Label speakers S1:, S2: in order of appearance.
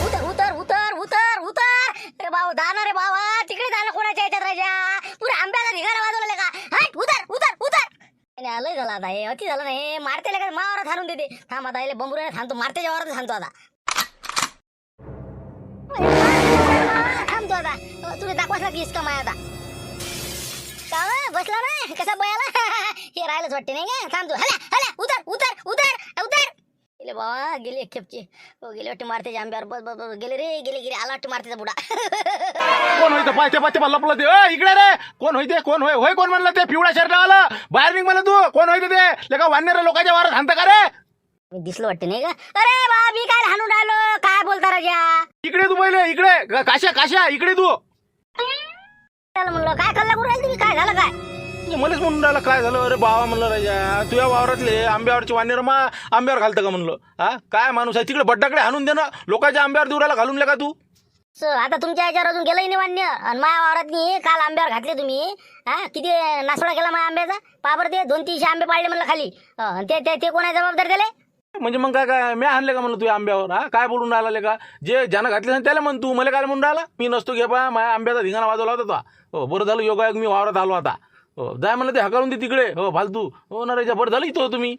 S1: उतर उतर उतर उतर उतर. अरे बाबा दाना रे बाबा, तिकडे जाणं कोणाच्या याच्यात राजा. पुरा आंब्याचा ढिगारा वाजवला का. हट उतर उतर उतर. आणि आलंय झाला आता हे अति झालं नाही. मारते का मावारात हाणून देते. थांब आता बंबुऱ्याने थांबतो, मारतेच्या वावरात थांबतो आता. थांबतो आता. तुम्ही दाखवाच की इसका माय आता. का बसला ना कसा बयाला. हे राहिलंच वाटते नाही का. थांबतो. हला हला उतर उतर उतर उतर. गेले बाबा, गेले एक खेपचे. हो गेले वाटते मारतेच्या आंब्यावर. बस बस बस गेले रे, गेले गेले. आला वाटते मारतेचा बुडा.
S2: कोण होय पाचशे पाचशे लपलं ते. इकडे रे, कोण होय ते, कोण होय होय कोण म्हणलं ते पिवळा शर्ट आला बाहेर निघ म्हणलं तू. कोण होय ते लेका वानर लोकांच्या वारात हाणता का रे.
S1: मी दिसलो वाटते नाही का. अरे बा मी काय हाणून राहिलो, काय बोलता राजा.
S2: इकडे तू पहिले, इकडे काशा काशा इकडे तू.
S1: त्याला म्हणलं काय कल्ला करून राहिली तुम्ही, काय झालं काय.
S2: मलाच म्हणून राहिला काय झालं. अरे बाबा म्हणलं राजा, तुझ्या वावरातले आंब्यावरची वानेर आंब्यावर घालतं का म्हणलं. हा काय माणूस आहे. तिकडे बड्डाकडे हाणून दे ना, लोकांच्या आंब्यावर दुराला घालून का तू.
S1: आता तुमच्या याच्यावर अजून गेलंही नाही वान्य. आणि माझ्या वावरात काल आंब्यावर घातले तुम्ही. हा किती नासोडा केला माझ्या आंब्याचा. पाबर ते 200-300 आंबे पाडले म्हणलं खाली. ते कोण आहे जबाबदार त्याला.
S2: म्हणजे मग काय मी आणले का म्हणलं तुझ्या आंब्यावर. हा काय बोलून राहिला का. जे ज्यानं घातले त्याला म्हण तू. मला काय म्हणून राहिला. मी नसतो घे बा, माझ्या आंब्याचा धिंगाणा वाजवला होता तो. हो बरं झालं योगायोग मी वावरात आलो आता. हो जाय म्हणलं ते हकालून दे तिकडे. हो फालतू. हो ना राजा, बरं झालं इथं तुम्ही.